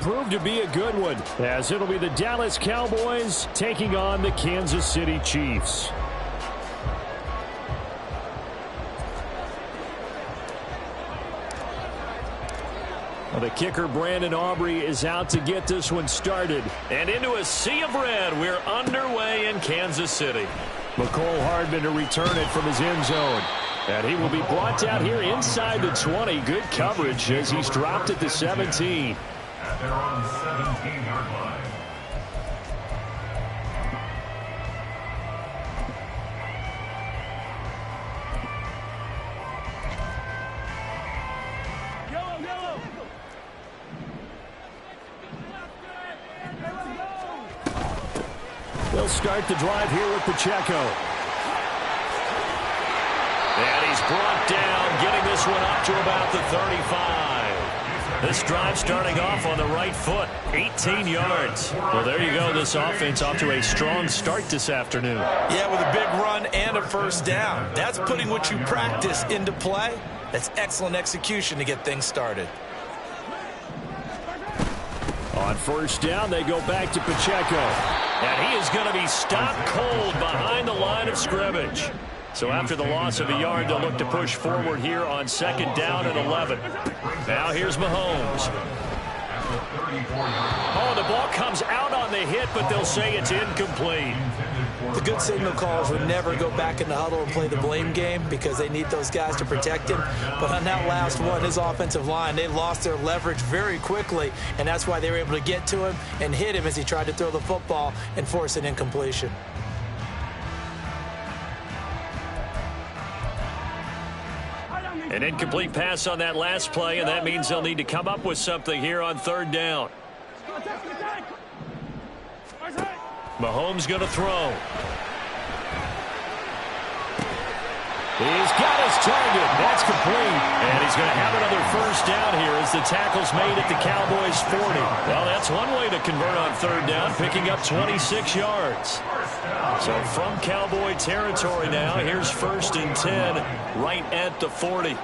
prove to be a good one, as it'll be the Dallas Cowboys taking on the Kansas City Chiefs. Well, the kicker, Brandon Aubrey, is out to get this one started. And into a sea of red, we're underway in Kansas City. Mecole Hardman to return it from his end zone. And he will be brought down here inside the 20. Good coverage as he's dropped at the 17. At their own 17-yard line. They'll start the drive here with Pacheco. And he's brought down, getting this one up to about the 35. This drive starting off on the right foot, 18 yards. Well, there you go. This offense off to a strong start this afternoon. Yeah, with a big run and a first down. That's putting what you practice into play. That's excellent execution to get things started. On first down, they go back to Pacheco. And he is going to be stopped cold behind the line of scrimmage. So after the loss of a yard, they'll look to push forward here on second down and 11. Now here's Mahomes. Oh, the ball comes out on the hit, but they'll say it's incomplete. The good signal callers would never go back in the huddle and play the blame game because they need those guys to protect him. But on that last one, his offensive line, they lost their leverage very quickly, and that's why they were able to get to him and hit him as he tried to throw the football and force an incompletion. An incomplete pass on that last play, and that means they'll need to come up with something here on third down. Mahomes going to throw. He's got his target. That's complete. And he's going to have another first down here as the tackle's made at the Cowboys' 40. Well, that's one way to convert on third down, picking up 26 yards. So from Cowboy territory now, here's first and 10 right at the 40.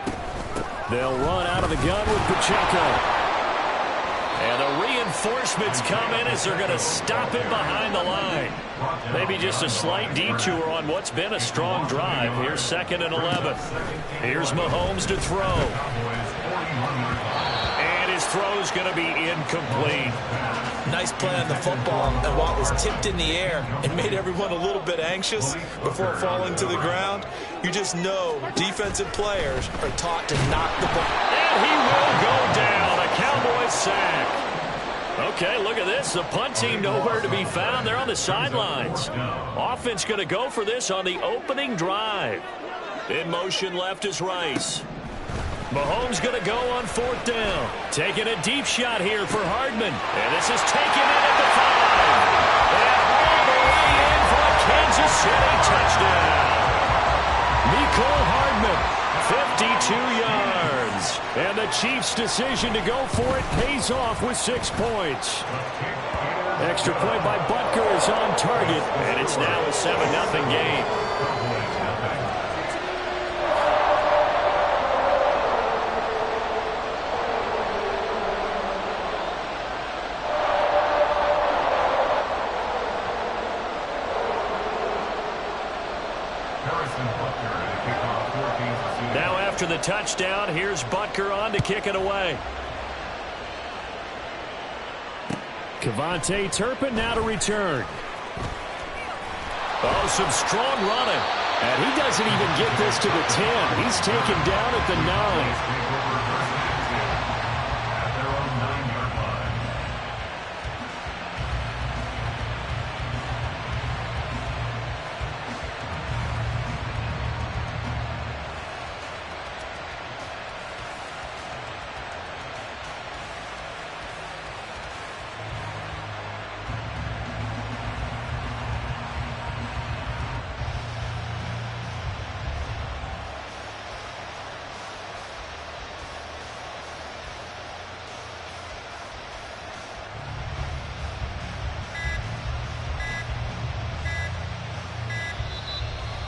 They'll run out of the gun with Pacheco. And the reinforcements come in as they're going to stop him behind the line. Maybe just a slight detour on what's been a strong drive. Here's second and 11. Here's Mahomes to throw. And his throw's going to be incomplete. Nice play on the football, and while it was tipped in the air and made everyone a little bit anxious before falling to the ground, you just know defensive players are taught to knock the ball. And he will go down. A Cowboys sack. Okay, look at this. The punt team nowhere to be found. They're on the sidelines. Offense going to go for this on the opening drive. In motion left is Rice. Mahomes going to go on fourth down. Taking a deep shot here for Hardman. And this is taken in at the 5. And all the way in for a Kansas City touchdown. Mecole Hardman, 52 yards. And the Chiefs' decision to go for it pays off with 6 points. Extra point by Butker is on target. And it's now a 7-0 game. Now after the touchdown, here's Butker on to kick it away. KaVontae Turpin now to return. Oh, some strong running. And he doesn't even get this to the 10. He's taken down at the 9.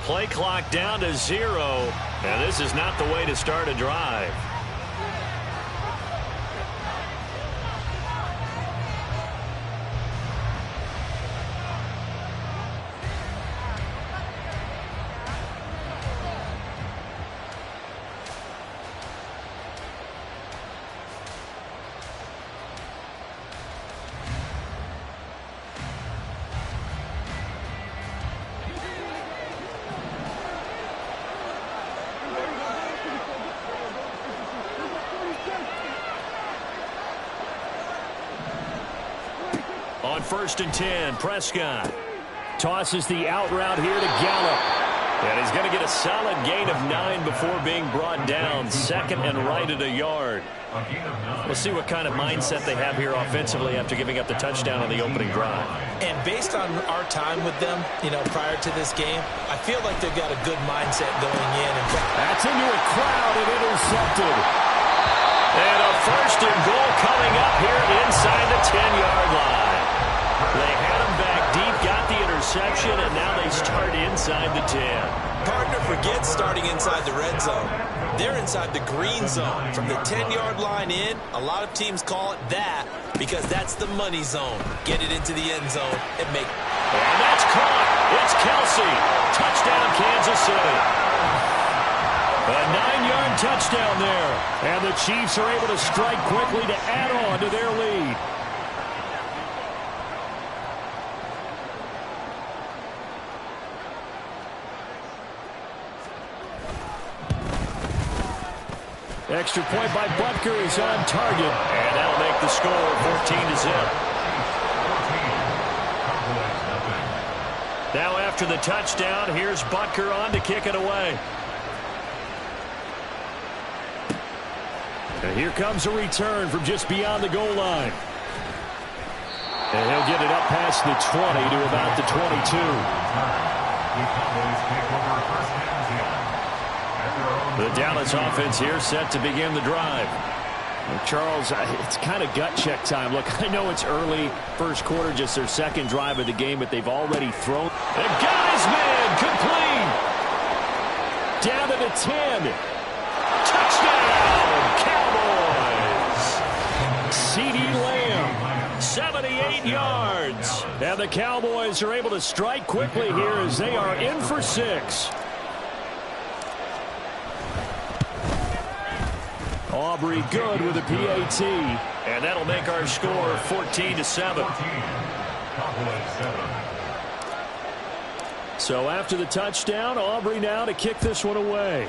Play clock down to 0. And this is not the way to start a drive. On 1st and 10, Prescott tosses the out route here to Gallup. And he's going to get a solid gain of 9 before being brought down. Second and right at a yard. We'll see what kind of mindset they have here offensively after giving up the touchdown on the opening drive. And based on our time with them, prior to this game, I feel like they've got a good mindset going in. That's into a crowd and intercepted. And a 1st and goal coming up here inside the 10-yard line. They had him back deep, got the interception, and now they start inside the 10. Partner forgets starting inside the red zone. They're inside the green zone. From the 10-yard line in, a lot of teams call it that because that's the money zone. Get it into the end zone and make. And that's caught. It's Kelsey. Touchdown, Kansas City. A 9-yard touchdown there. And the Chiefs are able to strike quickly to add on to their lead. Extra point by Butker is on target. And that'll make the score 14-0. Now after the touchdown, here's Butker on to kick it away. And here comes a return from just beyond the goal line. And he'll get it up past the 20 to about the 22. The Dallas offense here set to begin the drive. And Charles, it's kind of gut check time. Look, I know it's early, first quarter, just their second drive of the game, but they've already thrown. And got his man, complete. Down to the 10. Touchdown, Cowboys. CeeDee Lamb, 78 yards. And the Cowboys are able to strike quickly here as they are in for 6. Aubrey good with a PAT. And that'll make our score 14-7. So after the touchdown, Aubrey now to kick this one away.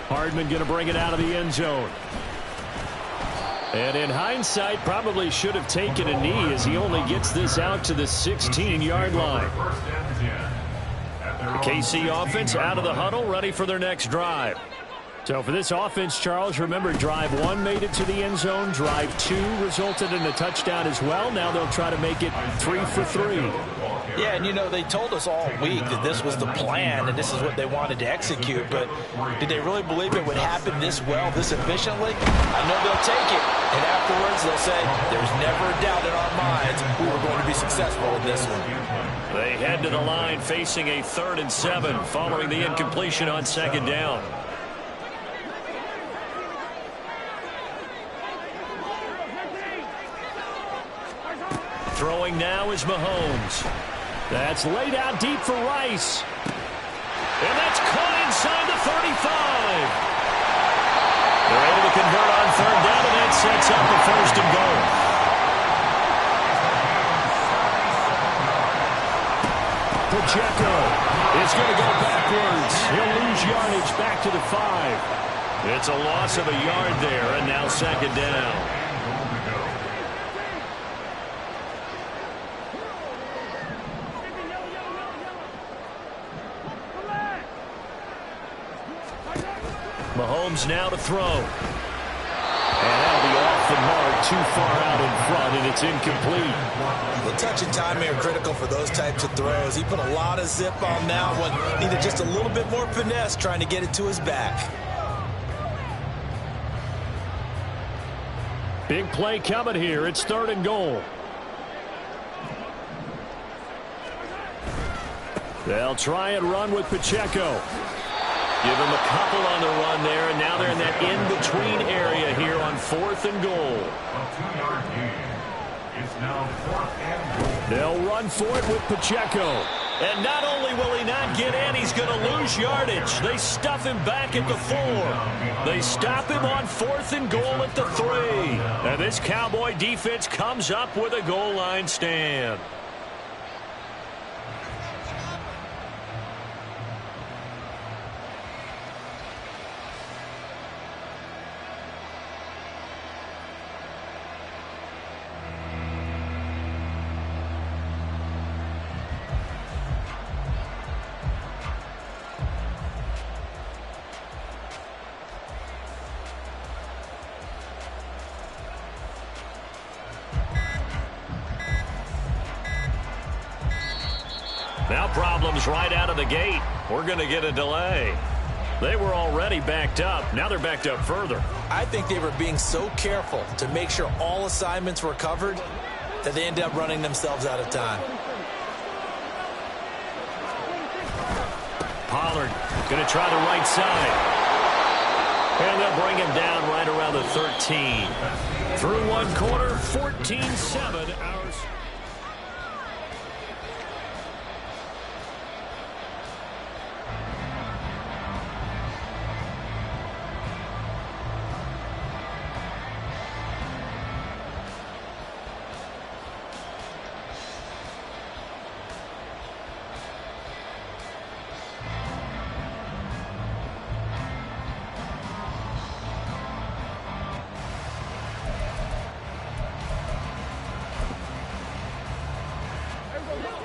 Hardman going to bring it out of the end zone. And in hindsight, probably should have taken a knee as he only gets this out to the 16-yard line. The KC offense out of the huddle, ready for their next drive. So for this offense, Charles, remember, drive 1 made it to the end zone. Drive 2 resulted in a touchdown as well. Now they'll try to make it 3 for 3. Yeah, and they told us all week that this was the plan and this is what they wanted to execute. But did they really believe it would happen this well, this efficiently? I know they'll take it. And afterwards, they'll say, there's never a doubt in our minds we were going to be successful in this one. They head to the line facing a 3rd and 7 following the incompletion on 2nd down. Throwing now is Mahomes. That's laid out deep for Rice. And that's caught inside the 35. They're able to convert on 3rd down, and that sets up the 1st and goal. Pacheco is going to go backwards. He'll lose yardage back to the 5. It's a loss of a yard there, and now 2nd down. Mahomes now to throw. And that'll be off the mark, too far out in front, and it's incomplete. The touch and timing are critical for those types of throws. He put a lot of zip on that one. Needed just a little bit more finesse trying to get it to his back. Big play coming here. It's 3rd and goal. They'll try and run with Pacheco. Give him a couple on the run there, and now they're in that in-between area here on 4th and goal. They'll run for it with Pacheco. And not only will he not get in, he's going to lose yardage. They stuff him back at the 4. They stop him on 4th and goal at the 3. And this Cowboy defense comes up with a goal line stand. Now problems right out of the gate. We're going to get a delay. They were already backed up. Now they're backed up further. I think they were being so careful to make sure all assignments were covered that they ended up running themselves out of time. Pollard going to try the right side. And they'll bring him down right around the 13. Through one quarter, 14-7. Ours.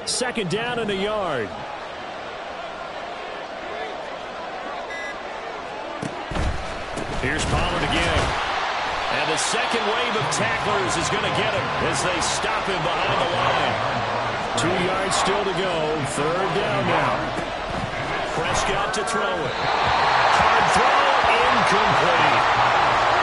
Second down in a yard. Here's Pollard again. And the second wave of tacklers is going to get him as they stop him behind the line. 2 yards still to go. Third down now. Prescott to throw it. Hard throw, incomplete.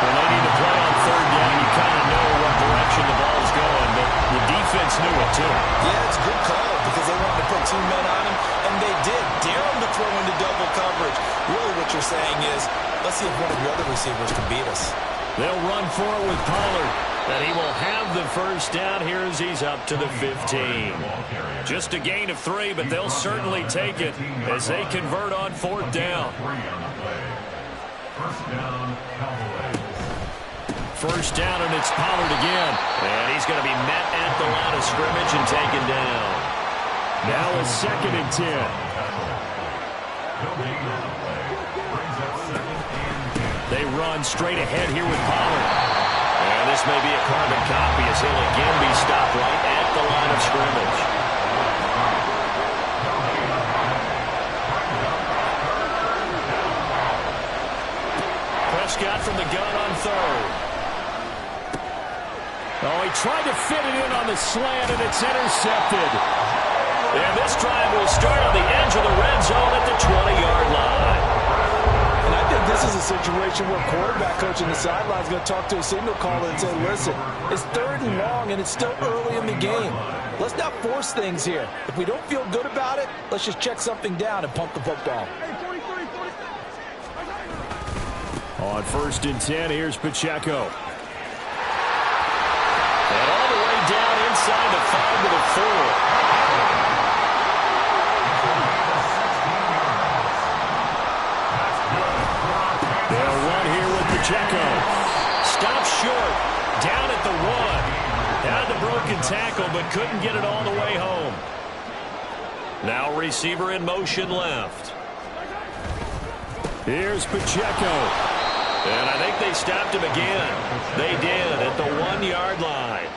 When they need to play on third down, you kind of know what direction the ball's going, but the defense knew it too. Yeah, it's a good call because they wanted to put 2 men on him, and they did. Dare him to throw into double coverage. Really what you're saying is, let's see if one of your other receivers can beat us. They'll run for it with Pollard, and he will have the first down here as he's up to the 15. Just a gain of 3, but they'll certainly take it as they convert on fourth down. First down, Cowboys. First down, and it's Pollard again. And he's going to be met at the line of scrimmage and taken down. Now a 2nd and 10. They run straight ahead here with Pollard. And this may be a carbon copy as he'll again be stopped right at the line of scrimmage. Prescott from the gun on third. Oh, he tried to fit it in on the slant, and it's intercepted. And this drive will start on the edge of the red zone at the 20-yard line. And I think this is a situation where quarterback coach on the sideline is going to talk to a signal caller and say, listen, it's 3rd and long, and it's still early in the game. Let's not force things here. If we don't feel good about it, let's just check something down and pump the football. On 1st and 10, here's Pacheco. And all the way down inside the 5 to the 4. They'll run here with Pacheco. Stops short. Down at the 1. Had the broken tackle, but couldn't get it all the way home. Now receiver in motion left. Here's Pacheco. And I think they stopped him again. They did at the 1-yard line.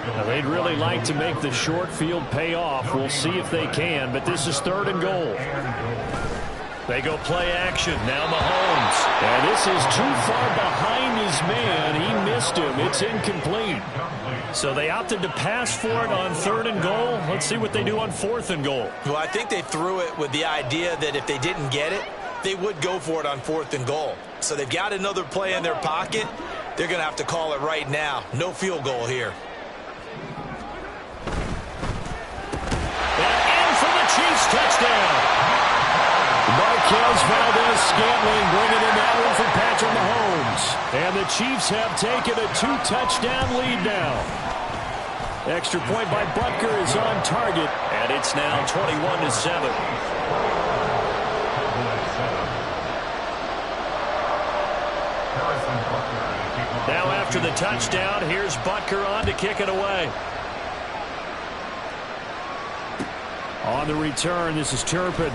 Now, they'd really like to make the short field pay off. We'll see if they can, but this is 3rd and goal. They go play action. Now Mahomes. And this is too far behind his man. He missed him. It's incomplete. So they opted to pass for it on 3rd and goal. Let's see what they do on 4th and goal. Well, I think they threw it with the idea that if they didn't get it, they would go for it on 4th and goal. So they've got another play in their pocket. They're going to have to call it right now. No field goal here. And in for the Chiefs touchdown. Marquez Valdez-Scantling bringing in that one from Patrick Mahomes. And the Chiefs have taken a 2-touchdown lead now. Extra point by Butker is on target. And it's now 21-7. Now after the touchdown, here's Butker on to kick it away. On the return, this is Turpin.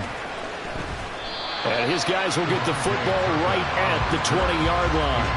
And his guys will get the football right at the 20-yard line.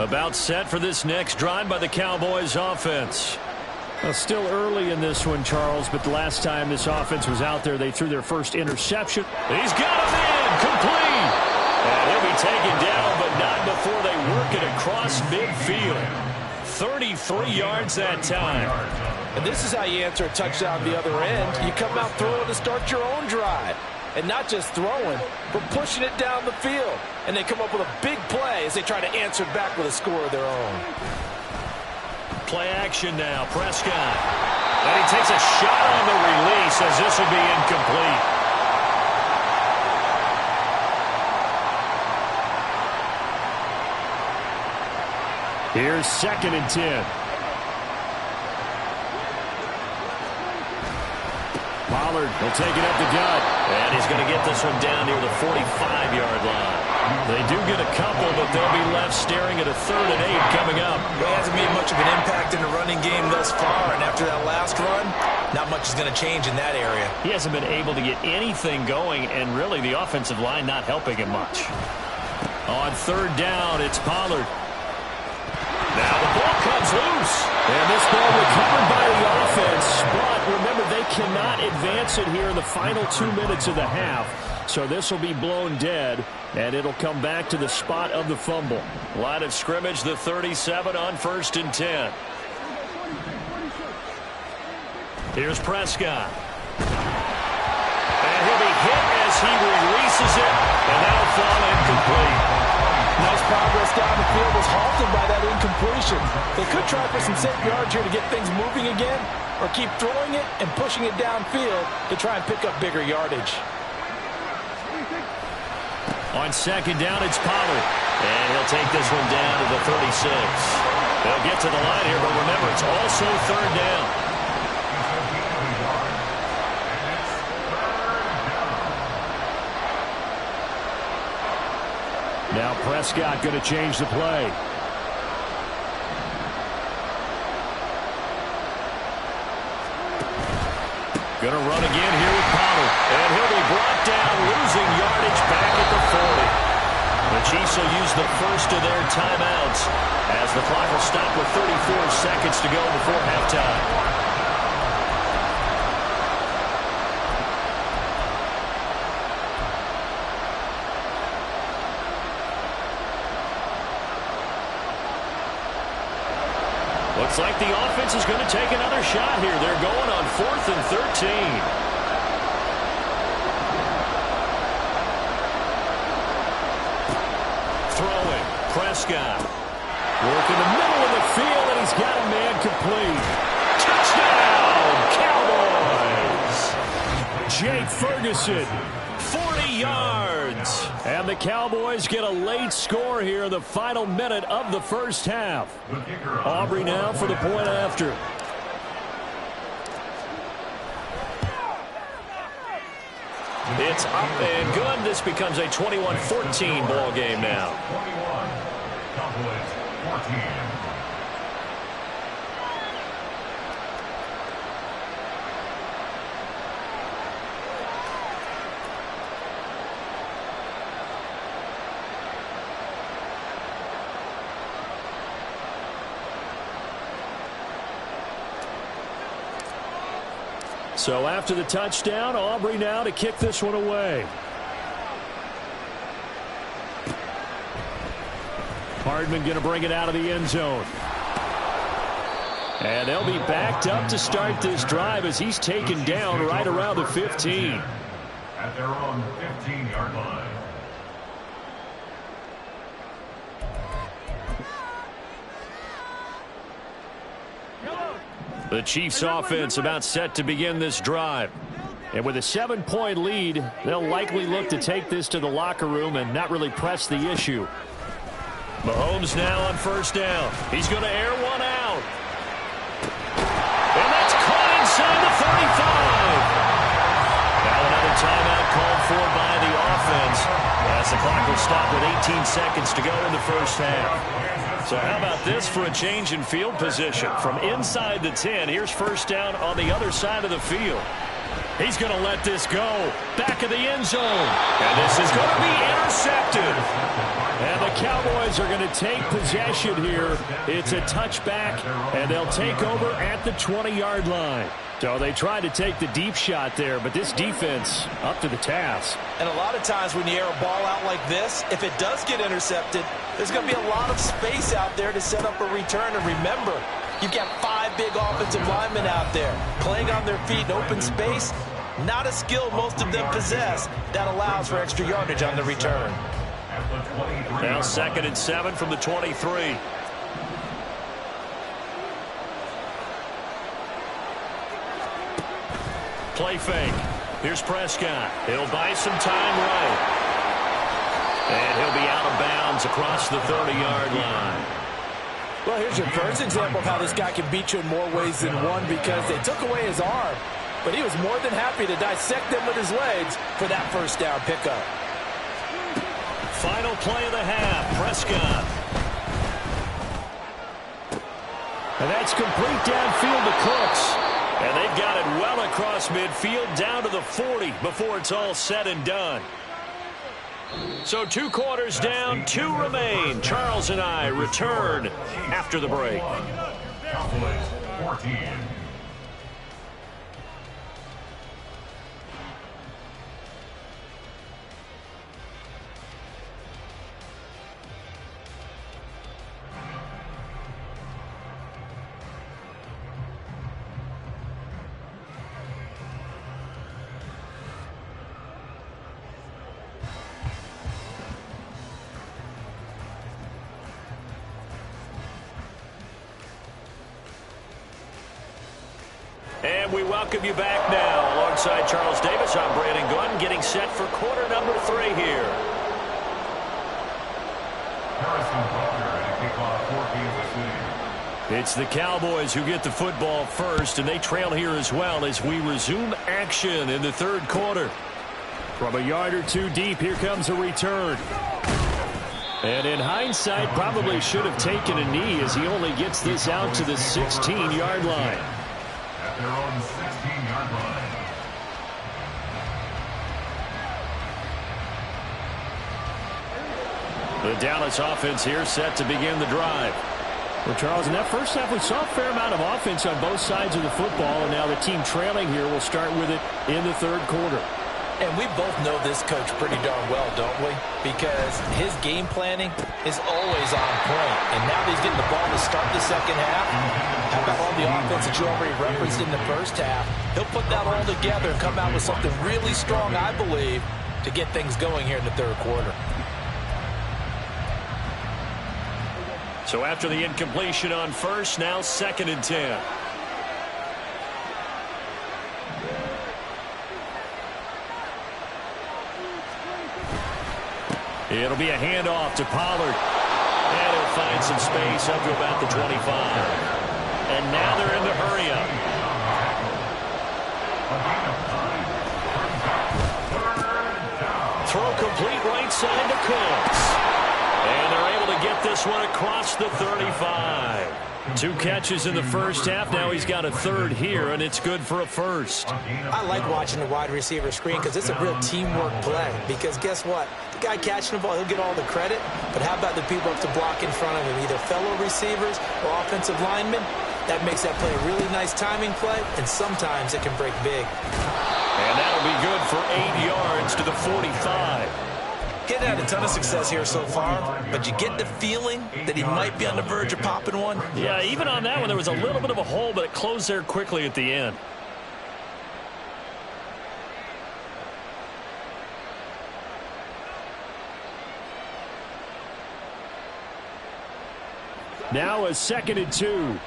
About set for this next drive by the Cowboys offense. Well, still early in this one, Charles, but the last time this offense was out there, they threw their first interception. He's got him in, complete. And he'll be taken down, but not before they work it across midfield. 33 yards that time. And this is how you answer a touchdown the other end. You come out throwing to start your own drive. And not just throwing, but pushing it down the field. And they come up with a big play as they try to answer back with a score of their own. Play action now, Prescott. And he takes a shot on the release as this will be incomplete. Here's 2nd and 10. Pollard will take it up the gut. And he's going to get this one down near the 45-yard line. They do get a couple, but they'll be left staring at a 3rd and 8 coming up. He hasn't made much of an impact in the running game thus far, and after that last run, not much is going to change in that area. He hasn't been able to get anything going, and really the offensive line not helping him much. On 3rd down, it's Pollard. Now the ball comes loose. And this ball recovered by the offense, but remember, they cannot advance it here in the final 2 minutes of the half. So this will be blown dead, and it'll come back to the spot of the fumble. Line of scrimmage, the 37 on 1st and 10. Here's Prescott. And he'll be hit as he releases it, and that'll fall incomplete. Nice progress down the field was halted by that incompletion. They could try for some safe yards here to get things moving again, or keep throwing it and pushing it downfield to try and pick up bigger yardage. On 2nd down, it's Pollard. And he'll take this one down to the 36. They'll get to the line here, but remember, it's also 3rd down. Now Prescott going to change the play. Going to run again here with Pollard. And he'll be brought down, losing yardage back at the 40. The Chiefs will use the first of their timeouts as the clock will stop with 34 seconds to go before halftime. Looks like the offense is going to take another shot here. They're going on 4th and 13. Throwing. Prescott. Working the middle of the field, and he's got a man complete. Touchdown, Cowboys! Jake Ferguson. 40 yards. And the Cowboys get a late score here in the final minute of the first half. Aubrey now for the point after. It's up and good. This becomes a 21-14 ball game now. 21, Cowboys 14. So after the touchdown, Aubrey now to kick this one away. Hardman going to bring it out of the end zone. And they'll be backed up to start this drive as he's taken down right around the 15. At their own 15-yard line. The Chiefs offense about set to begin this drive. And with a 7-point lead, they'll likely look to take this to the locker room and not really press the issue. Mahomes now on 1st down. He's going to air one out. And that's caught inside the 35. Now another timeout called for by the offense as the clock will stop with 18 seconds to go in the first half. So how about this for a change in field position? From inside the 10, here's 1st down on the other side of the field. He's going to let this go. Back of the end zone. And this is going to be intercepted. And the Cowboys are going to take possession here. It's a touchback, and they'll take over at the 20-yard line. So they tried to take the deep shot there, but this defense up to the task. And a lot of times when you air a ball out like this, if it does get intercepted, there's going to be a lot of space out there to set up a return. And remember, you've got 5 big offensive linemen out there playing on their feet in open space. Not a skill most of them possess. That allows for extra yardage on the return. Now 2nd and 7 from the 23. Play fake. Here's Prescott. He'll buy some time right. And he'll be out of bounds across the 30-yard line. Well, here's your first example of how this guy can beat you in more ways than one, because they took away his arm, but he was more than happy to dissect them with his legs for that first down pickup. Final play of the half, Prescott. And that's complete downfield to Cooks. And they've got it well across midfield down to the 40 before it's all said and done. So 2 quarters down, 2 remain. Charles and I return after the break. Cowboys 14. And we welcome you back now. Alongside Charles Davis, I'm Brandon Gunn, getting set for quarter number 3 here. Harrison Butker and a kickoff for Kansas City. It's the Cowboys who get the football first, and they trail here as well as we resume action in the 3rd quarter. From a yard or 2 deep, here comes a return. And in hindsight, probably should have taken a knee as he only gets this out to the 16-yard line. At their own 16-yard line. The Dallas offense here set to begin the drive. Well, Charles, in that first half, we saw a fair amount of offense on both sides of the football, and now the team trailing here will start with it in the 3rd quarter. And we both know this coach pretty darn well, don't we? Because his game planning is always on point. And now that he's getting the ball to start the 2nd half, how about all the offense that you already referenced in the first half? He'll put that all together and come out with something really strong, I believe, to get things going here in the 3rd quarter. So after the incompletion on first, now 2nd and 10. It'll be a handoff to Pollard. And he'll find some space up to about the 25. And now they're in the hurry-up. Throw complete right side to Cooks. And they're able to get this one across the 35. 2 catches in the first half. Now he's got a 3rd here, and it's good for a first. I like watching the wide receiver screen because it's a real teamwork play. Because guess what? The guy catching the ball, he'll get all the credit. But how about the people up to block in front of him, either fellow receivers or offensive linemen? That makes that play a really nice timing play, and sometimes it can break big. And that'll be good for 8 yards to the 45. Getting had a ton of success here so far, but you get the feeling that he might be on the verge of popping one. Yeah, even on that one, there was a little bit of a hole, but it closed there quickly at the end. Now a 2nd and 2.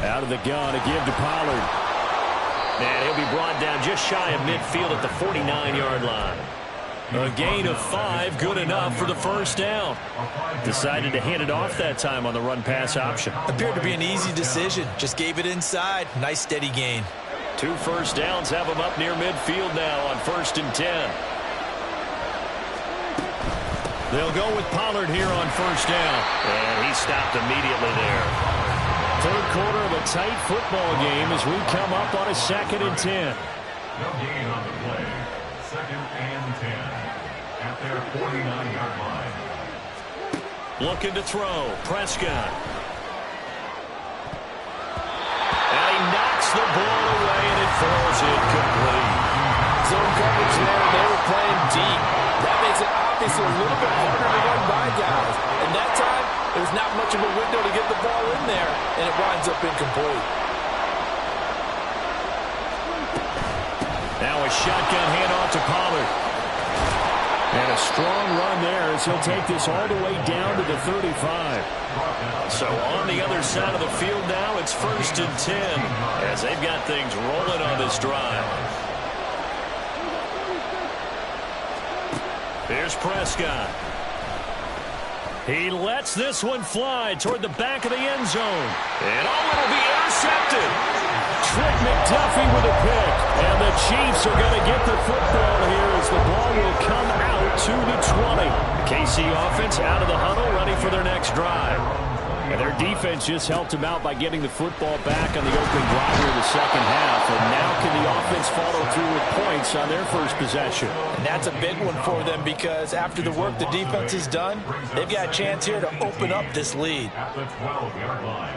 Out of the gun, a give to Pollard. And he'll be brought down just shy of midfield at the 49-yard line. A gain of 5, good enough for the first down. Decided to hand it off that time on the run-pass option. Appeared to be an easy decision. Just gave it inside. Nice steady gain. 2 first downs have him up near midfield now on 1st and 10. They'll go with Pollard here on 1st down. And he stopped immediately there. 3rd quarter of a tight football game as we come up on a 2nd and 10. No gain on the play. 2nd and 10 at their 49-yard line. Looking to throw. Prescott. And he knocks the ball away, and it falls incomplete. Zone coverage there, and they were playing deep. That makes it obviously a little bit harder to run by guys. And that time, there's not much of a window to get the ball in there, and it winds up incomplete. Now a shotgun handoff to Pollard. And a strong run there as he'll take this all the way down to the 35. So on the other side of the field now, it's 1st and 10 as they've got things rolling on this drive. Here's Prescott. He lets this one fly toward the back of the end zone. And it'll be intercepted. Trent McDuffie with a pick. And the Chiefs are going to get the football here as the ball will come out to the 20. The KC offense out of the huddle, ready for their next drive. And their defense just helped them out by getting the football back on the opening drive here in the second half. And now can the offense follow through with points on their first possession? And that's a big one for them because after the work the defense has done, they've got a chance here to open up this lead. At the 12-yard line.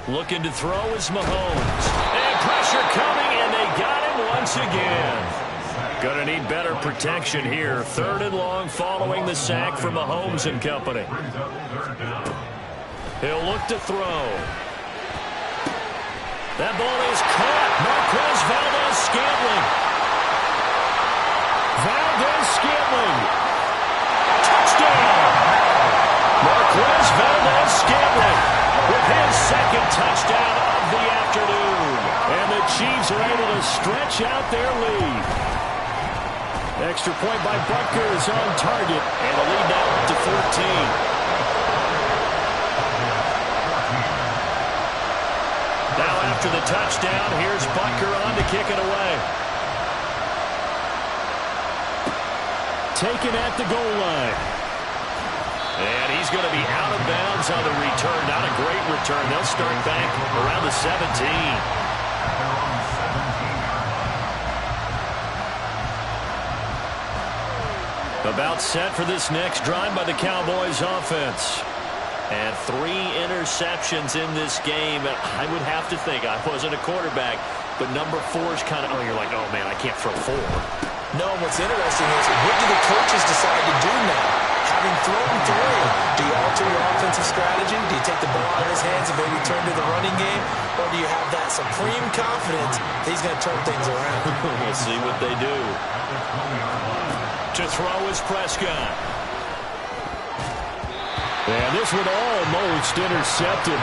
Looking to throw is Mahomes. And pressure coming, and they got him once again. Going to need better protection here. 3rd and long following the sack from Mahomes and company. He'll look to throw. That ball is caught. Marquez Valdes-Scantling. Valdes-Scantling. Touchdown. Marquez Valdes-Scantling with his 2nd touchdown of the afternoon. And the Chiefs are able to stretch out their lead. Extra point by Butker is on target. And the lead now up to 14. Now after the touchdown, here's Butker on to kick it away. Taken at the goal line. And he's going to be out of bounds on the return. Not a great return. They'll start back around the 17. About set for this next drive by the Cowboys offense. And 3 interceptions in this game. I would have to think, I wasn't a quarterback, but number 4 is kind of, you're like, oh man, I can't throw 4. No, what's interesting is what do the coaches decide to do now? Having thrown 3, do you alter your offensive strategy? Do you take the ball out of his hands and maybe turn to the running game? Or do you have that supreme confidence that he's going to turn things around? We'll see what they do. To throw is Prescott. And this one almost intercepted.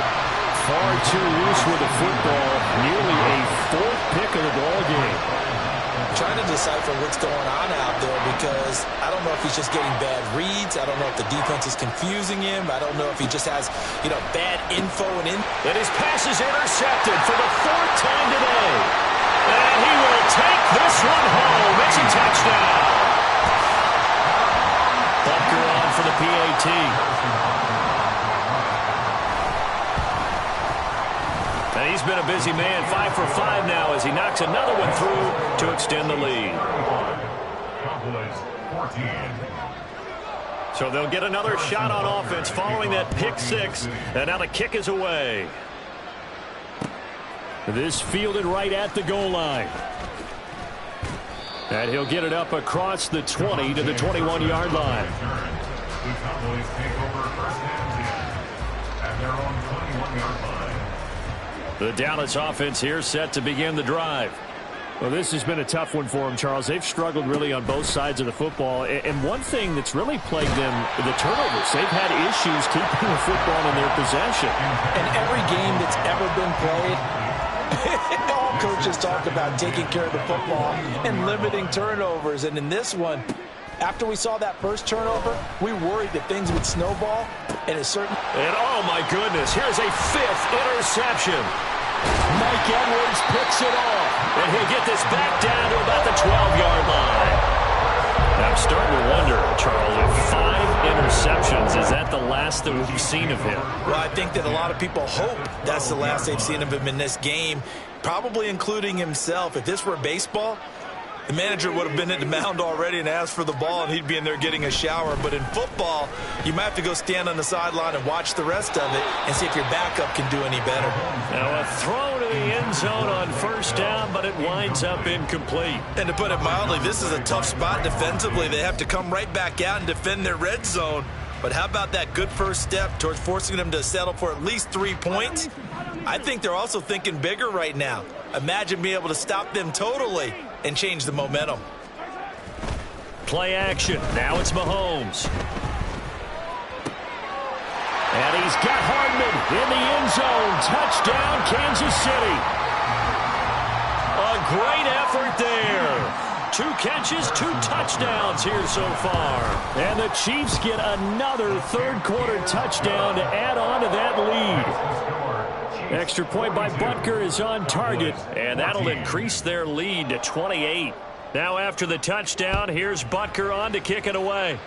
Far too loose with the football. Nearly a 4th pick of the ball game. Trying to decipher what's going on out there because I don't know if he's just getting bad reads. I don't know if the defense is confusing him. I don't know if he just has, bad info and his pass is intercepted for the 4th time today. And he will take this one home. It's a touchdown. Butker on for the PAT. And he's been a busy man. 5 for 5 now as he knocks another one through to extend the lead. So they'll get another shot on offense following that pick 6. And now the kick is away. This fielded right at the goal line. And he'll get it up across the 20 to the 21-yard line. The Cowboys take over 1st and 10 at their own 21-yard line. The Dallas offense here set to begin the drive. Well, this has been a tough one for them, Charles. They've struggled really on both sides of the football. And one thing that's really plagued them, the turnovers. They've had issues keeping the football in their possession. And every game that's ever been played, all coaches talk about taking care of the football and limiting turnovers. And in this one, after we saw that first turnover, we worried that things would snowball. And oh my goodness, here's a 5th interception. Mike Edwards picks it off, and he'll get this back down to about the 12-yard line. Now I'm starting to wonder, Charles, if 5 interceptions interceptions. Is that the last that we've seen of him? Well, I think that a lot of people hope that's the last they've seen of him in this game, probably including himself. If this were baseball, the manager would have been at the mound already and asked for the ball, and he'd be in there getting a shower. But in football, you might have to go stand on the sideline and watch the rest of it and see if your backup can do any better. Now a throw to the end zone on first down, but it winds up incomplete. And to put it mildly, this is a tough spot defensively. They have to come right back out and defend their red zone. But how about that good first step towards forcing them to settle for at least 3 points? I think they're also thinking bigger right now. Imagine being able to stop them totally and change the momentum. Play action. Now it's Mahomes. And he's got Hardman in the end zone. Touchdown, Kansas City. A great effort there. 2 catches, 2 touchdowns here so far. And the Chiefs get another third-quarter touchdown to add on to that lead. Extra point by Butker is on target. And that'll increase their lead to 28. Now after the touchdown, here's Butker on to kick it away.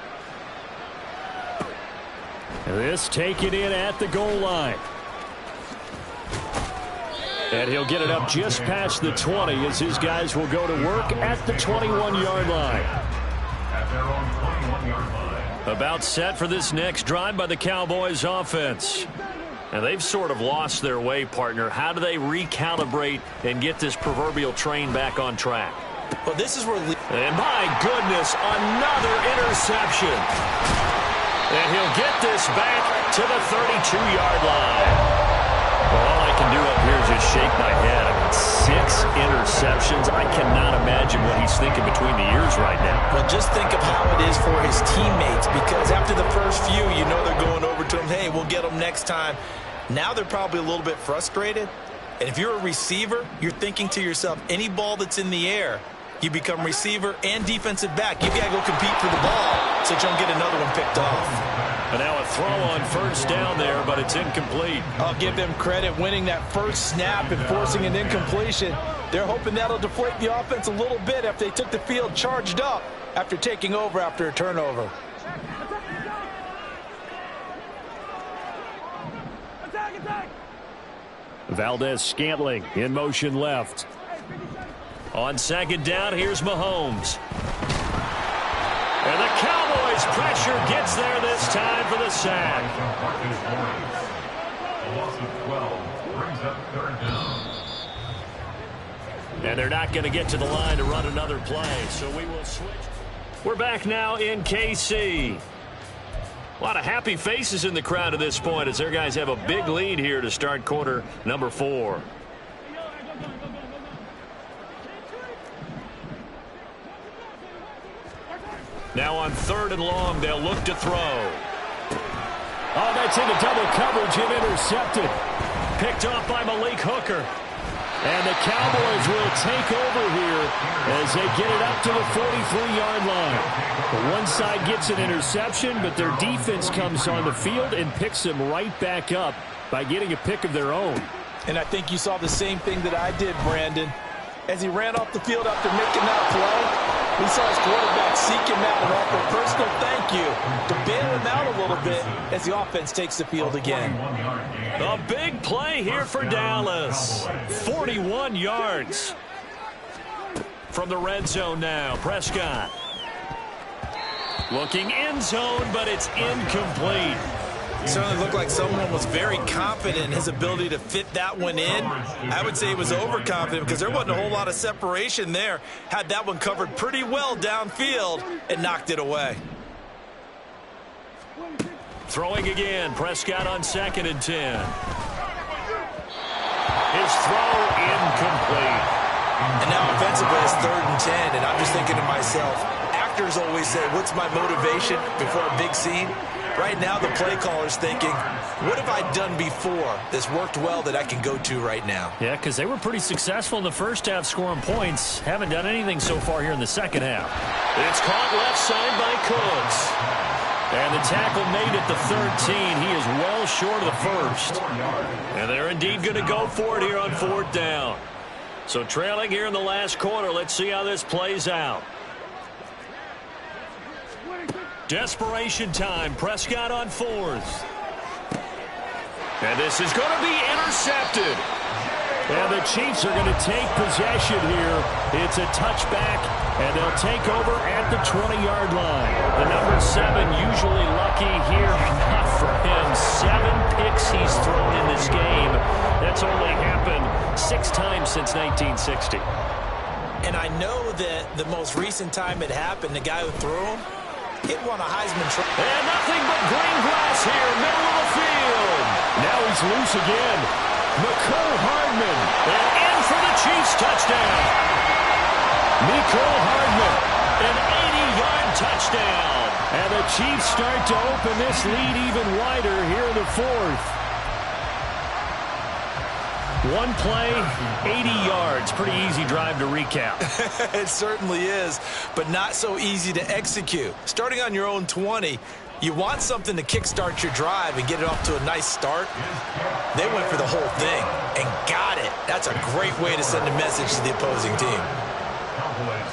This taken in at the goal line. And he'll get it up just past the 20 as his guys will go to work at the 21-yard line. At their own 21-yard line. About set for this next drive by the Cowboys offense. And they've sort of lost their way, partner. How do they recalibrate and get this proverbial train back on track? Well, this is where... And my goodness, another interception. And he'll get this back to the 32-yard line. Well, all I can do up here is just shake my head. I mean, 6 interceptions. I cannot imagine what he's thinking between the ears right now. Well, just think of how it is for his teammates, because after the first few, you know they're going over to him, hey, we'll get them next time. Now they're probably a little bit frustrated. And if you're a receiver, you're thinking to yourself, any ball that's in the air, you become receiver and defensive back. You've got to go compete for the ball so you don't get another one picked off. And now a throw on first down there, but it's incomplete. I'll give them credit winning that first snap and forcing an incompletion. They're hoping that'll deflate the offense a little bit if they took the field charged up after taking over after a turnover. Valdez-Scantling in motion left. On second down, here's Mahomes. And the Cowboys' pressure gets there this time for the sack. A loss of 12 brings up third down. And they're not going to get to the line to run another play, so we will switch. We're back now in KC. A lot of happy faces in the crowd at this point as their guys have a big lead here to start quarter number 4. Now on 3rd and long, they'll look to throw. Oh, that's into double coverage and intercepted. Picked off by Malik Hooker. And the Cowboys will take over here as they get it up to the 43-yard line. The one side gets an interception, but their defense comes on the field and picks them right back up by getting a pick of their own. And I think you saw the same thing that I did, Brandon. As he ran off the field after making that play, we saw his quarterback seek him out and offer a personal thank you to bail him out a little bit as the offense takes the field again. A big play here for Dallas. 41 yards. From the red zone now, Prescott. Looking end zone, but it's incomplete. It certainly looked like someone was very confident in his ability to fit that one in. I would say he was overconfident because there wasn't a whole lot of separation there. Had that one covered pretty well downfield and knocked it away. Throwing again, Prescott on 2nd and 10. His throw incomplete. And now offensively it's 3rd and 10, and I'm just thinking to myself, actors always say, what's my motivation before a big scene? Right now, the play caller's thinking, what have I done before that's worked well that I can go to right now? Yeah, because they were pretty successful in the first half scoring points. Haven't done anything so far here in the second half. It's caught left side by Cooks. And the tackle made at the 13. He is well short of the first. And they're indeed going to go for it here on 4th down. So trailing here in the last quarter. Let's see how this plays out. Desperation time. Prescott on 4th. And this is going to be intercepted. And the Chiefs are going to take possession here. It's a touchback, and they'll take over at the 20-yard line. The number 7 usually lucky here. Not for him. 7 picks he's thrown in this game. That's only happened 6 times since 1960. And I know that the most recent time it happened, the guy who threw him, it won a Heisman Trophy. And nothing but green grass here, middle of the field. Now he's loose again. Mecole Hardman. And in for the Chiefs touchdown. Mecole Hardman. An 80-yard touchdown. And the Chiefs start to open this lead even wider here in the 4th. One play, 80 yards. Pretty easy drive to recap. It certainly is, but not so easy to execute. Starting on your own 20, you want something to kickstart your drive and get it off to a nice start. They went for the whole thing and got it. That's a great way to send a message to the opposing team. Cowboys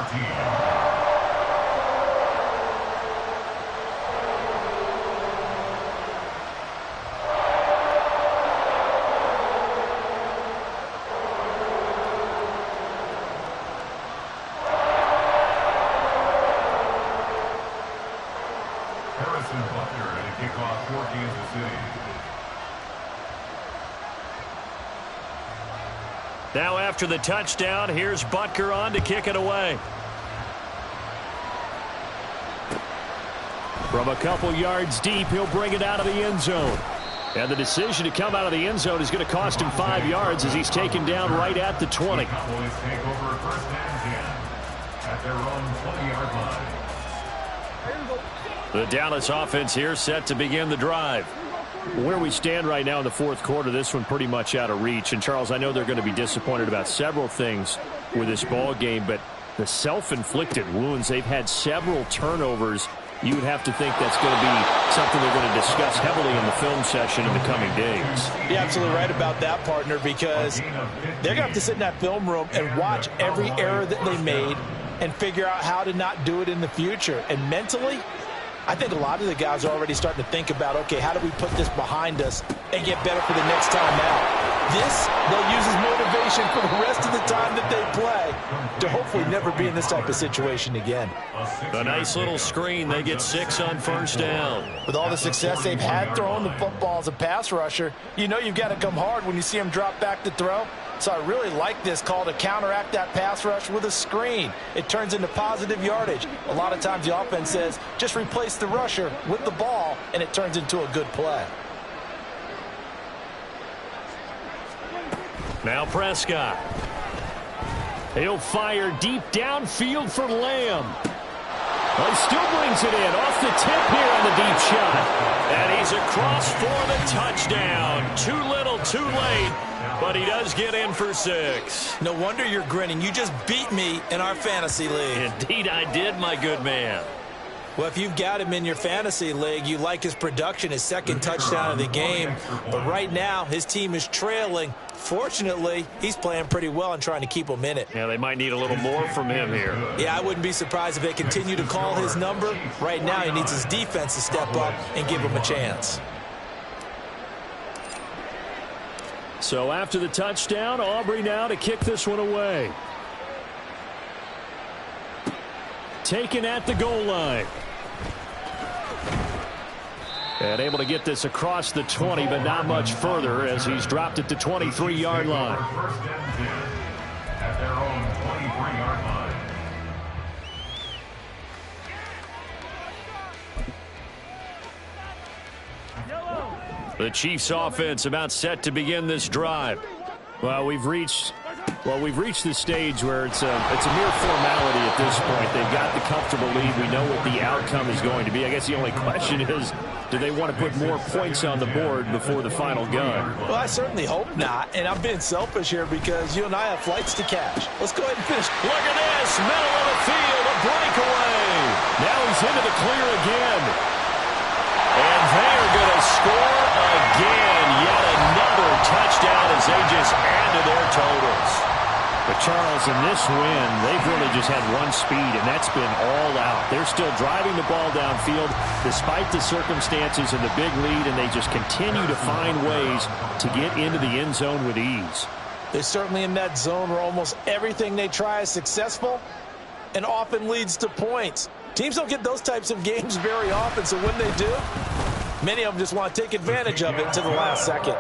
14. Now after the touchdown, here's Butker on to kick it away. From a couple yards deep, he'll bring it out of the end zone. And the decision to come out of the end zone is going to cost him 5 yards as he's taken down right at the 20. Cowboys take over 1st and 10 at their own 20-yard line. The Dallas offense here set to begin the drive. Where we stand right now in the 4th quarter, this one pretty much out of reach. And, Charles, I know they're going to be disappointed about several things with this ball game, but the self-inflicted wounds, they've had several turnovers. You would have to think that's going to be something they're going to discuss heavily in the film session in the coming days. You're absolutely right about that, partner, because they're going to have to sit in that film room and watch every error that they made and figure out how to not do it in the future. And mentally, I think a lot of the guys are already starting to think about, okay, how do we put this behind us and get better for the next time out? This, they'll use as motivation for the rest of the time that they play to hopefully never be in this type of situation again. A nice little screen. They get 6 on 1st down. With all the success they've had throwing the football as a pass rusher, you know you've got to come hard when you see them drop back to throw. So I really like this call to counteract that pass rush with a screen. It turns into positive yardage. A lot of times the offense says, just replace the rusher with the ball, and it turns into a good play. Now Prescott. He'll fire deep downfield for Lamb. Well, he still brings it in off the tip here on the deep shot. And he's across for the touchdown. Too little, too late. But he does get in for 6. No wonder you're grinning. You just beat me in our fantasy league. Indeed I did, my good man. Well, if you've got him in your fantasy league, you like his production, his 2nd touchdown of the game. But right now, his team is trailing. Fortunately, he's playing pretty well and trying to keep them in it. Yeah, they might need a little more from him here. Yeah, I wouldn't be surprised if they continue to call his number. Right now, he needs his defense to step up and give him a chance. So after the touchdown, Aubrey now to kick this one away. Taken at the goal line. And able to get this across the 20, but not much further as he's dropped it to 23-yard line. 1st and 10 at their own 23-yard line. The Chiefs offense about set to begin this drive. Well, we've reached the stage where it's a mere formality at this point. They've got the comfortable lead. We know what the outcome is going to be. I guess the only question is, do they want to put more points on the board before the final gun? Well, I certainly hope not. And I'm being selfish here because you and I have flights to catch. Let's go ahead and finish. Look at this. Middle of the field. A breakaway. Now he's into the clear again. And they're going to score again. Yet another touchdown as they just add to their totals. But Charles, in this win, they've really just had one speed, and that's been all out. They're still driving the ball downfield despite the circumstances and the big lead, and they just continue to find ways to get into the end zone with ease. They're certainly in that zone where almost everything they try is successful and often leads to points. Teams don't get those types of games very often, so when they do, many of them just want to take advantage of it to the last second.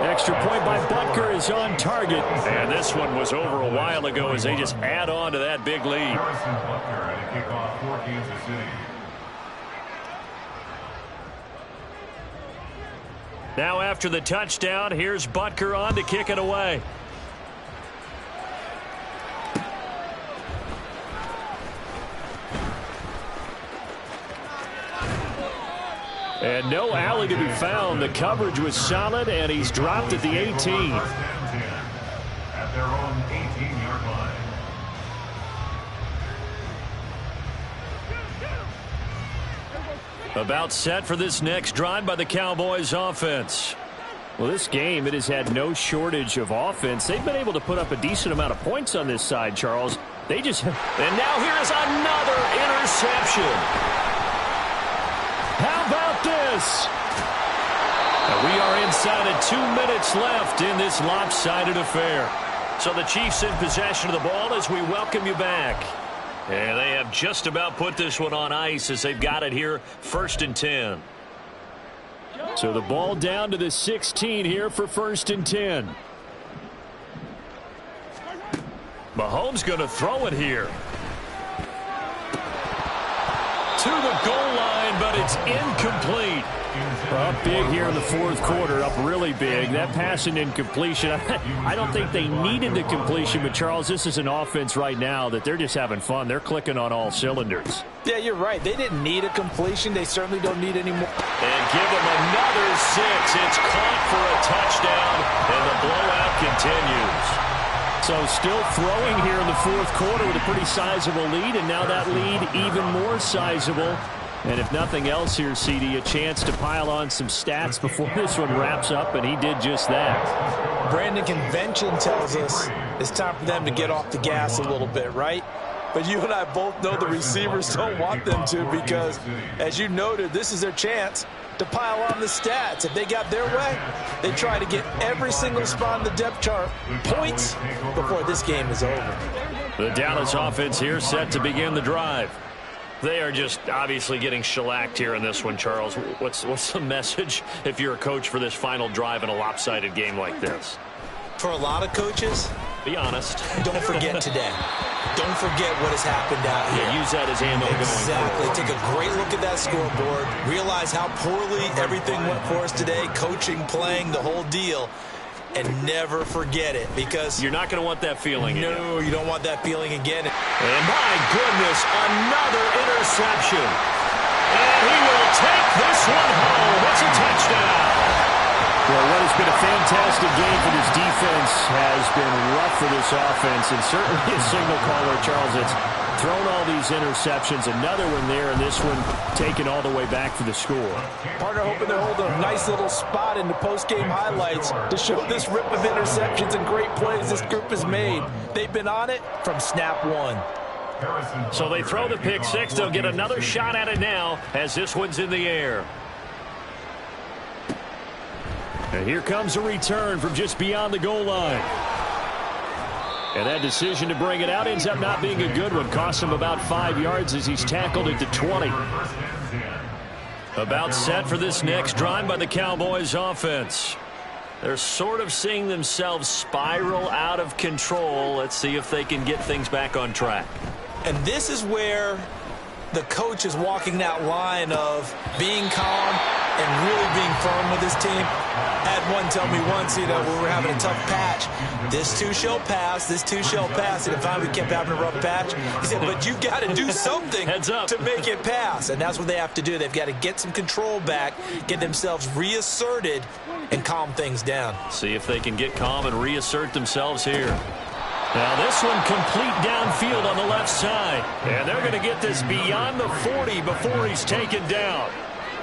Extra point by Butker is on target. And this one was over a while ago as they just add on to that big lead. Harrison Butker at a kickoff for Kansas City. Now after the touchdown, here's Butker on to kick it away. And no alley to be found. The coverage was solid, and he's dropped at the 18. First and 10 at their own 18-yard line. About set for this next drive by the Cowboys offense. Well, this game, it has had no shortage of offense. They've been able to put up a decent amount of points on this side, Charles. They just... And now here's another interception. How about this? And we are inside of 2 minutes left in this lopsided affair. So the Chiefs in possession of the ball as we welcome you back. And they have just about put this one on ice as they've got it here, 1st and 10. So the ball down to the 16 here for 1st and 10. Mahomes going to throw it here. To the goal line, but it's incomplete. Up big here in the 4th quarter, up really big. That pass and incompletion, I don't think they needed the completion, but Charles, this is an offense right now that they're just having fun. They're clicking on all cylinders. Yeah, you're right. They didn't need a completion. They certainly don't need any more. And give them another 6. It's caught for a touchdown, and the blowout continues. So still throwing here in the 4th quarter with a pretty sizable lead, and now that lead even more sizable. And if nothing else here, CD, a chance to pile on some stats before this one wraps up, and he did just that. Brandon, convention tells us it's time for them to get off the gas a little bit, right? But you and I both know the receivers don't want them to because, as you noted, this is their chance to pile on the stats. If they got their way, they try to get every single spot in the depth chart points before this game is over. The Dallas offense here set to begin the drive. They are just obviously getting shellacked here in this one, Charles. What's the message if you're a coach for this final drive in a lopsided game like this? For a lot of coaches, be honest. Don't forget today. Don't forget what has happened out here. Yeah, use that as ammo going Exactly. forward. Take a great look at that scoreboard. Realize how poorly everything went for us today. Coaching, playing, the whole deal. And never forget it because you're not going to want that feeling again. No, you don't want that feeling again. And my goodness, another interception. And he will take this one home. It's a touchdown. Well, what has been a fantastic game for this defense has been rough for this offense, and certainly a signal caller, Charles, it's thrown all these interceptions. Another one there, and this one taken all the way back for the score. Partner hoping to hold a nice little spot in the post-game highlights to show this rip of interceptions and great plays this group has made. They've been on it from snap one. So they throw the pick six. They'll get another shot at it now as this one's in the air. And here comes a return from just beyond the goal line. And that decision to bring it out ends up not being a good one. Costs him about 5 yards as he's tackled at the 20. About set for this next drive by the Cowboys offense. They're sort of seeing themselves spiral out of control. Let's see if they can get things back on track. And this is where the coach is walking that line of being calm and really being firm with his team. Had one tell me once, when we were having a tough patch, this too shall pass, this too shall pass. And finally we kept having a rough patch. He said, but you got to do something Heads up. to make it pass. And that's what they have to do. They've got to get some control back, get themselves reasserted, and calm things down. See if they can get calm and reassert themselves here. Now this one complete downfield on the left side. And they're going to get this beyond the 40 before he's taken down.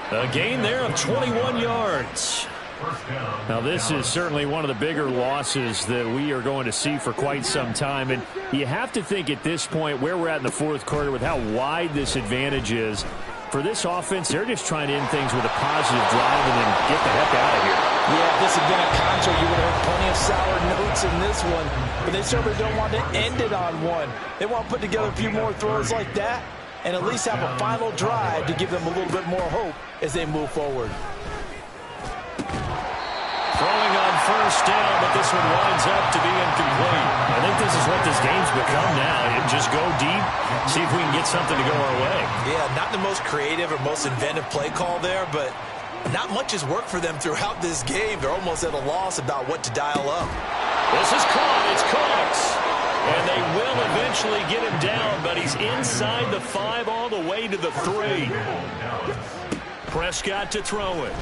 A gain there of 21 yards. First down. Now, this is certainly one of the bigger losses that we are going to see for quite some time. And you have to think at this point where we're at in the fourth quarter with how wide this advantage is. For this offense, they're just trying to end things with a positive drive and then get the heck out of here. Yeah, if this had been a concert, you would have heard plenty of sour notes in this one. But they certainly don't want to end it on one. They want to put together a few more throws like that and at least have a final drive to give them a little bit more hope as they move forward. Throwing on first down, but this one winds up to be incomplete. I think this is what this game's become now. You just go deep, see if we can get something to go our way. Yeah, not the most creative or most inventive play call there, but not much has worked for them throughout this game. They're almost at a loss about what to dial up. This is caught. It's Cox. And they will eventually get him down, but he's inside the 5 all the way to the 3. Prescott to throw it.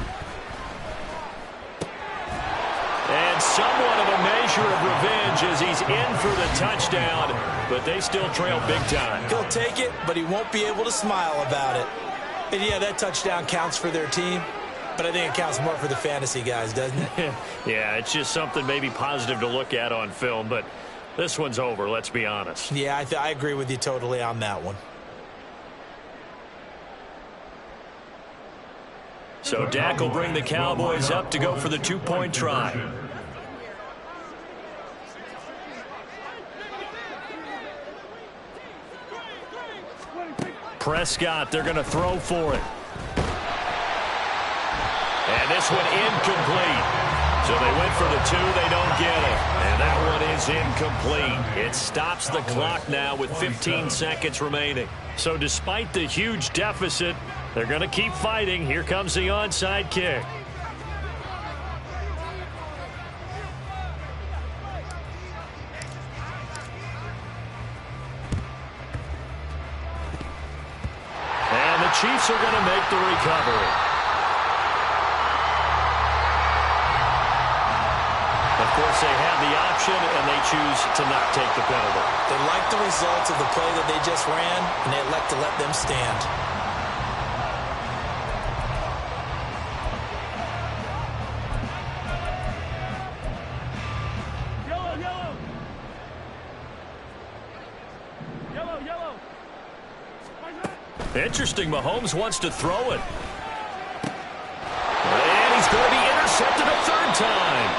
And somewhat of a measure of revenge as he's in for the touchdown, but they still trail big time. He'll take it, but he won't be able to smile about it. And yeah, that touchdown counts for their team, but I think it counts more for the fantasy guys, doesn't it? Yeah, it's just something maybe positive to look at on film, but this one's over, let's be honest. Yeah, I agree with you totally on that one. So Dak will bring the Cowboys up to go for the 2-point try. Prescott, they're going to throw for it. And this one incomplete. So they went for the 2, they don't get it. And that one is incomplete. It stops the clock now with 15 seconds remaining. So despite the huge deficit, they're going to keep fighting. Here comes the onside kick. And the Chiefs are going to make the recovery. Of course, they have the option, and they choose to not take the penalty. They like the results of the play that they just ran, and they elect to let them stand. Interesting, Mahomes wants to throw it. And he's going to be intercepted a 3rd time.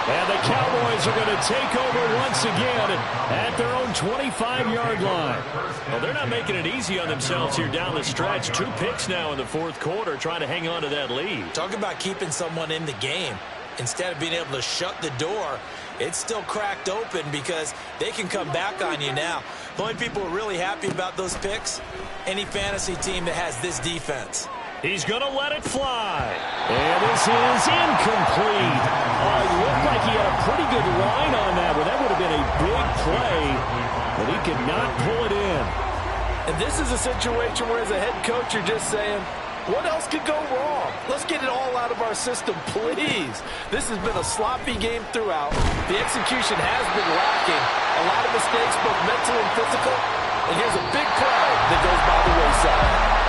And the Cowboys are going to take over once again at their own 25-yard line. Well, they're not making it easy on themselves here down the stretch. 2 picks now in the 4th quarter trying to hang on to that lead. Talk about keeping someone in the game. Instead of being able to shut the door, it's still cracked open because they can come back on you now. The only people who are really happy about those picks, any fantasy team that has this defense. He's going to let it fly. And this is incomplete. It looked like he had a pretty good line on that, but that would have been a big play, but he could not pull it in. And this is a situation where as a head coach, you're just saying, what else could go wrong? Let's get it all out of our system, please. This has been a sloppy game throughout. The execution has been lacking. A lot of mistakes, both mental and physical. And here's a big play that goes by the wayside.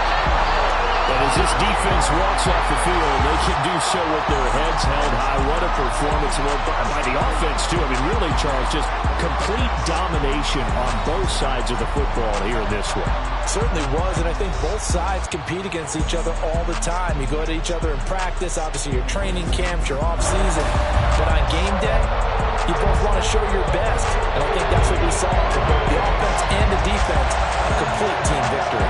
But as this defense walks off the field, they can do so with their heads held high. What a performance by the offense, too. I mean, really, Charles, just complete domination on both sides of the football here in this one. Certainly was, and I think both sides compete against each other all the time. You go at each other in practice, obviously your training camps, your off-season. But on game day, you both want to show your best. And I think that's what we saw from both the offense and the defense. A complete team victory.